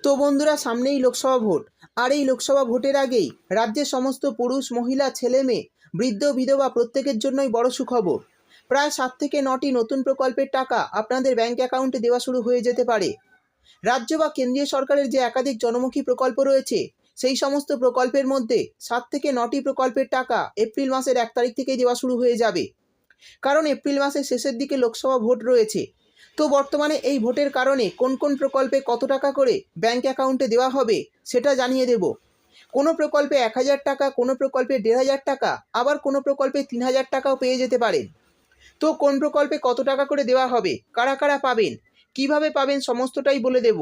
তো বন্ধুরা, সামনেই লোকসভা ভোট। আর এই লোকসভা ভোটের আগেই রাজ্যের সমস্ত পুরুষ, মহিলা, ছেলে মেয়ে, বৃদ্ধ, বিধবা প্রত্যেকের জন্যই বড় সুখবর। প্রায় 7 থেকে 9টি নতুন প্রকল্পের টাকা আপনাদের ব্যাংক অ্যাকাউন্টে দেওয়া শুরু হয়ে যেতে পারে। রাজ্য বা কেন্দ্রীয় সরকারের যে একাধিক জনমুখী প্রকল্প রয়েছে, সেই সমস্ত প্রকল্পের মধ্যে 7 থেকে 9টি প্রকল্পের টাকা এপ্রিল মাসের 1 তারিখ থেকেই দেওয়া শুরু হয়ে যাবে। কারণ এপ্রিল মাসের শেষের দিকে লোকসভা ভোট রয়েছে। তো বর্তমানে এই ভোটের কারণে কোন কোন প্রকল্পে কত টাকা করে ব্যাংক অ্যাকাউন্টে দেওয়া হবে সেটা জানিয়ে দেব। কোনো প্রকল্পে 1000 টাকা, কোনো প্রকল্পে 1500 টাকা, আবার কোনো প্রকল্পে 3000 টাকাও পেয়ে যেতে পারেন। তো কোন প্রকল্পে কত টাকা করে দেওয়া হবে, কারা কারা পাবেন, কিভাবে পাবেন, সমস্তটাই বলে দেব।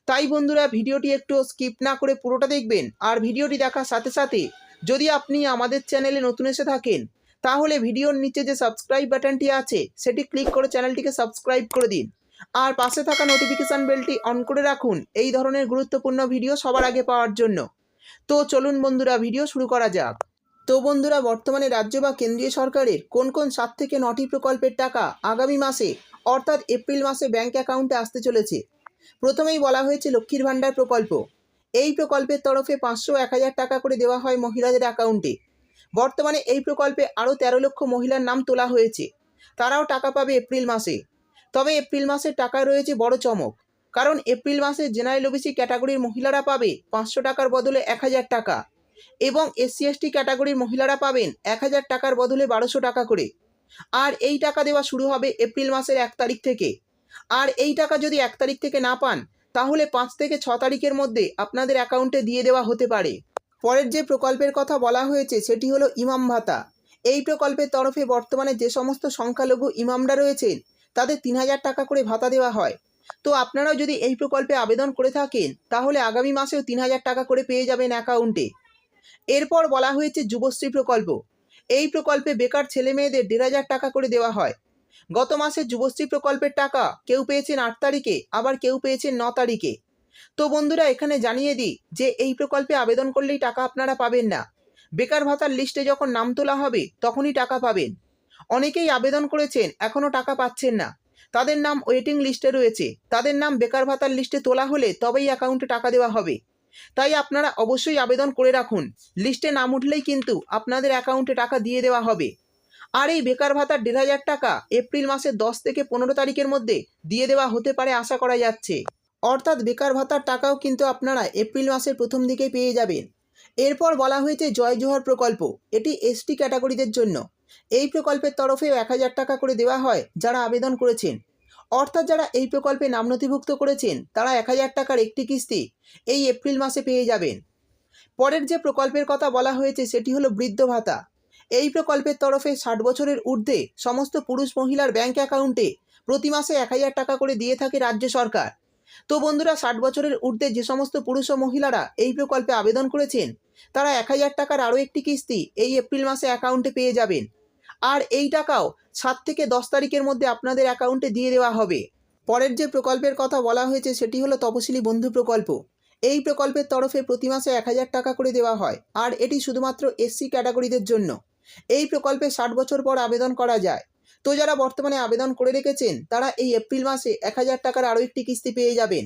তাই বন্ধুরা, ভিডিওটি একটু স্কিপ না করে পুরোটা দেখবেন। আর ভিডিওটি দেখার সাথে সাথে যদি আপনি আমাদের চ্যানেলে নতুন এসে থাকেন, তাহলে ভিডিওর নিচে যে সাবস্ক্রাইব বাটনটি আছে সেটি ক্লিক করে চ্যানেলটিকে সাবস্ক্রাইব করে দিন। আর পাশে থাকা নোটিফিকেশান বেলটি অন করে রাখুন এই ধরনের গুরুত্বপূর্ণ ভিডিও সবার আগে পাওয়ার জন্য। তো চলুন বন্ধুরা, ভিডিও শুরু করা যাক। তো বন্ধুরা, বর্তমানে রাজ্য বা কেন্দ্রীয় সরকারের কোন কোন 7 থেকে 9টি প্রকল্পের টাকা আগামী মাসে অর্থাৎ এপ্রিল মাসে ব্যাংক অ্যাকাউন্টে আসতে চলেছে। প্রথমেই বলা হয়েছে লক্ষ্মীর ভাণ্ডার প্রকল্প। এই প্রকল্পের তরফে 500-1000 টাকা করে দেওয়া হয় মহিলাদের অ্যাকাউন্টে। বর্তমানে এই প্রকল্পে আরও 13 লক্ষ মহিলার নাম তোলা হয়েছে, তারাও টাকা পাবে এপ্রিল মাসে। তবে এপ্রিল মাসের টাকায় রয়েছে বড় চমক, কারণ এপ্রিল মাসে জেনারেল ওবিসি ক্যাটাগরির মহিলারা পাবে 500 টাকার বদলে 1000 টাকা, এবং SC ST ক্যাটাগরির মহিলারা পাবেন 1000 টাকার বদলে 1200 টাকা করে। আর এই টাকা দেওয়া শুরু হবে এপ্রিল মাসের 1 তারিখ থেকে। আর এই টাকা যদি 1 তারিখ থেকে না পান, তাহলে 5 থেকে 6 তারিখের মধ্যে আপনাদের অ্যাকাউন্টে দিয়ে দেওয়া হতে পারে। পরের যে প্রকল্পের কথা বলা হয়েছে সেটি হলো ইমাম ভাতা। এই প্রকল্পের তরফে বর্তমানে যে সমস্ত সংখ্যালঘু ইমামরা রয়েছেন তাদের 3000 টাকা করে ভাতা দেওয়া হয়। তো আপনারাও যদি এই প্রকল্পে আবেদন করে থাকেন, তাহলে আগামী মাসেও 3000 টাকা করে পেয়ে যাবেন অ্যাকাউন্টে। এরপর বলা হয়েছে যুবশ্রী প্রকল্প। এই প্রকল্পে বেকার ছেলে মেয়েদের 1500 টাকা করে দেওয়া হয়। গত মাসে যুবশ্রী প্রকল্পের টাকা কেউ পেয়েছেন 8 তারিখে, আবার কেউ পেয়েছেন 9 তারিখে। তো বন্ধুরা, এখানে জানিয়ে দিই যে এই প্রকল্পে আবেদন করলেই টাকা আপনারা পাবেন না। বেকার ভাতার লিস্টে যখন নাম তোলা হবে তখনই টাকা পাবেন। অনেকেই আবেদন করেছেন, এখনও টাকা পাচ্ছেন না, তাদের নাম ওয়েটিং লিস্টে রয়েছে। তাদের নাম বেকার ভাতার লিস্টে তোলা হলে তবেই অ্যাকাউন্টে টাকা দেওয়া হবে। তাই আপনারা অবশ্যই আবেদন করে রাখুন। লিস্টে নাম উঠলেই কিন্তু আপনাদের অ্যাকাউন্টে টাকা দিয়ে দেওয়া হবে। আর এই বেকার ভাতার 1500 টাকা এপ্রিল মাসের 10 থেকে 15 তারিখের মধ্যে দিয়ে দেওয়া হতে পারে আশা করা যাচ্ছে। অর্থাৎ বেকার ভাতার টাকাও কিন্তু আপনারা এপ্রিল মাসের প্রথম দিকেই পেয়ে যাবেন। এরপর বলা হয়েছে জয় জোহর প্রকল্প। এটি ST ক্যাটাগরিদের জন্য। এই প্রকল্পের তরফেও 1000 টাকা করে দেওয়া হয় যারা আবেদন করেছেন। অর্থাৎ যারা এই প্রকল্পে নাম নথিভুক্ত করেছেন তারা 1000 টাকার একটি কিস্তি এই এপ্রিল মাসে পেয়ে যাবেন। পরের যে প্রকল্পের কথা বলা হয়েছে সেটি হলো বৃদ্ধ ভাতা। এই প্রকল্পের তরফে 60 বছরের ঊর্ধ্বে সমস্ত পুরুষ মহিলার ব্যাংক অ্যাকাউন্টে প্রতি মাসে 1000 টাকা করে দিয়ে থাকে রাজ্য সরকার। তো বন্ধুরা, 60 বছরের ঊর্ধ্বে যে সমস্ত পুরুষ ও মহিলারা এই প্রকল্পে আবেদন করেছেন তারা 1000 টাকার আরও একটি কিস্তি এই এপ্রিল মাসে অ্যাকাউন্টে পেয়ে যাবেন। আর এই টাকাও 7 থেকে 10 তারিখের মধ্যে আপনাদের অ্যাকাউন্টে দিয়ে দেওয়া হবে। পরের যে প্রকল্পের কথা বলা হয়েছে সেটি হলো তপশিলি বন্ধু প্রকল্প। এই প্রকল্পের তরফে প্রতি মাসে 1000 টাকা করে দেওয়া হয়, আর এটি শুধুমাত্র SC ক্যাটাগরিদের জন্য। এই প্রকল্পে 60 বছর পর আবেদন করা যায়। তো যারা বর্তমানে আবেদন করে রেখেছেন তারা এই এপ্রিল মাসে 1000 টাকার আরও একটি কিস্তি পেয়ে যাবেন।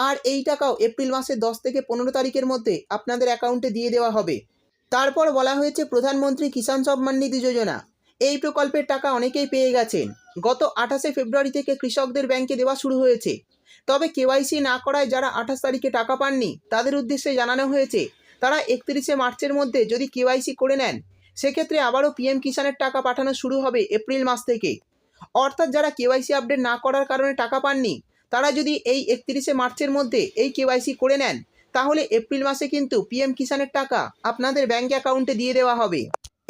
আর এই টাকাও এপ্রিল মাসের 10 থেকে 15 তারিখের মধ্যে আপনাদের অ্যাকাউন্টে দিয়ে দেওয়া হবে। তারপর বলা হয়েছে প্রধানমন্ত্রী কিষাণ সম্মান নিধি যোজনা। এই প্রকল্পের টাকা অনেকেই পেয়ে গেছেন। গত 28শে ফেব্রুয়ারি থেকে কৃষকদের ব্যাংকে দেওয়া শুরু হয়েছে। তবে KYC না করায় যারা 28 তারিখে টাকা পাননি তাদের উদ্দেশ্যে জানানো হয়েছে তারা 31শে মার্চের মধ্যে যদি KYC করে নেন, সেক্ষেত্রে আবারও PM কিষাণের টাকা পাঠানো শুরু হবে এপ্রিল মাস থেকে। অর্থাৎ যারা KYC আপডেট না করার কারণে টাকা পাননি তারা যদি এই 31শে মার্চের মধ্যে এই KYC করে নেন, তাহলে এপ্রিল মাসে কিন্তু PM কিষাণের টাকা আপনাদের ব্যাংক অ্যাকাউন্টে দিয়ে দেওয়া হবে।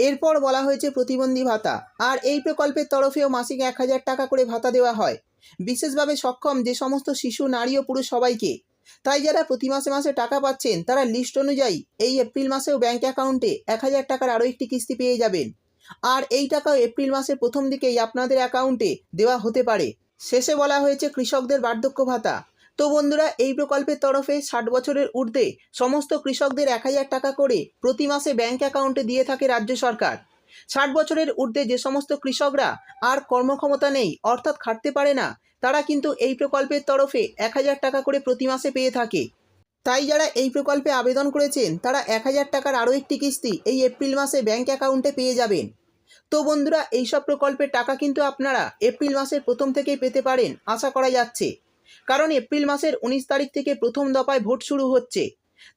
এরপর বলা হয়েছে প্রতিবন্ধী ভাতা। আর এই প্রকল্পের তরফেও মাসিক 1000 টাকা করে ভাতা দেওয়া হয় বিশেষভাবে সক্ষম যে সমস্ত শিশু, নারী ও পুরুষ সবাইকে। তাই যারা প্রতি মাসে মাসে টাকা পাচ্ছেন তারা লিস্ট অনুযায়ী এই এপ্রিল মাসেও ব্যাংক অ্যাকাউন্টে 1000 টাকার আরও একটি কিস্তি পেয়ে যাবেন। আর এই টাকাও এপ্রিল মাসের প্রথম দিকেই আপনাদের অ্যাকাউন্টে দেওয়া হতে পারে। শেষে বলা হয়েছে কৃষকদের বার্ধক্য ভাতা। তো বন্ধুরা, এই প্রকল্পের তরফে 60 বছরের ঊর্ধ্বে সমস্ত কৃষকদের 1000 টাকা করে প্রতি মাসে ব্যাংক অ্যাকাউন্টে দিয়ে থাকে রাজ্য সরকার। 60 বছরের ঊর্ধ্বে যে সমস্ত কৃষকরা আর কর্মক্ষমতা নেই, অর্থাৎ খাটতে পারে না, তারা কিন্তু এই প্রকল্পের তরফে 1000 টাকা করে প্রতি মাসে পেয়ে থাকে। তাই যারা এই প্রকল্পে আবেদন করেছেন তারা 1,000 টাকার আরও একটি কিস্তি এই এপ্রিল মাসে ব্যাঙ্ক অ্যাকাউন্টে পেয়ে যাবেন। তো বন্ধুরা, এইসব প্রকল্পের টাকা কিন্তু আপনারা এপ্রিল মাসের প্রথম থেকেই পেতে পারেন আশা করা যাচ্ছে, কারণ এপ্রিল মাসের 19 তারিখ থেকে প্রথম দফায় ভোট শুরু হচ্ছে।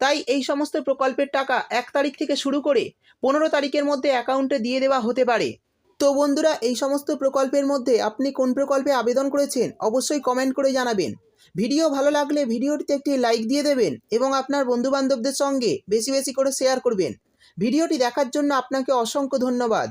তাই এই সমস্ত প্রকল্পের টাকা 1 তারিখ থেকে শুরু করে 15 তারিখের মধ্যে অ্যাকাউন্টে দিয়ে দেওয়া হতে পারে। তো বন্ধুরা, এই সমস্ত প্রকল্পের মধ্যে আপনি কোন প্রকল্পে আবেদন করেছেন অবশ্যই কমেন্ট করে জানাবেন। ভিডিও ভালো লাগলে ভিডিওটিতে একটি লাইক দিয়ে দেবেন এবং আপনার বন্ধুবান্ধবদের সঙ্গে বেশি বেশি করে শেয়ার করবেন। ভিডিওটি দেখার জন্য আপনাকে অসংখ্য ধন্যবাদ।